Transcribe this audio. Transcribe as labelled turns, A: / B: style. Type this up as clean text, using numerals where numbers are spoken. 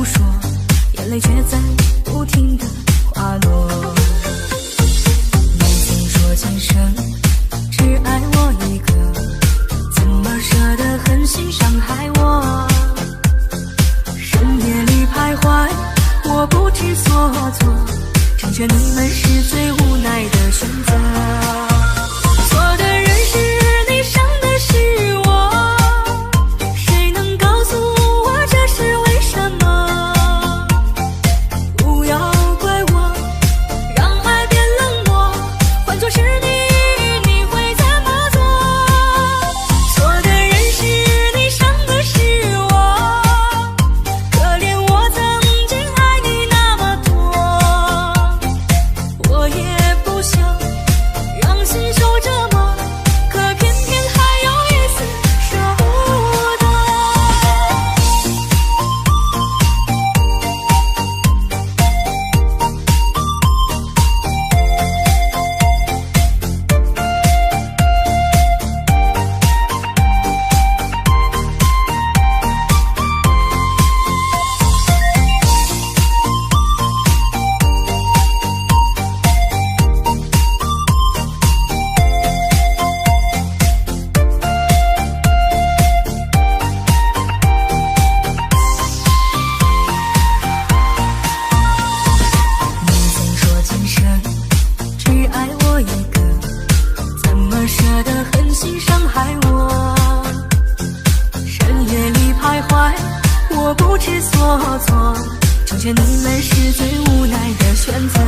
A: 不说，眼泪却在不停地滑落。你曾说今生只爱我一个，怎么舍得狠心伤害我？深夜里徘徊，我不知所措，成全你们是最无奈的选择。错的人是你，伤的是我，谁能告诉我这是为什么？不要怪我，让爱变冷漠，换作是你，你会怎么做？错的人是你，伤的是我，可怜我曾经爱你那么多，我也不想让心受折磨，可偏偏还有一丝舍不得。你曾说今生只爱我一个，怎么舍得狠心伤害我？深夜里徘徊，我不知所措，成全你们是最无奈的选择。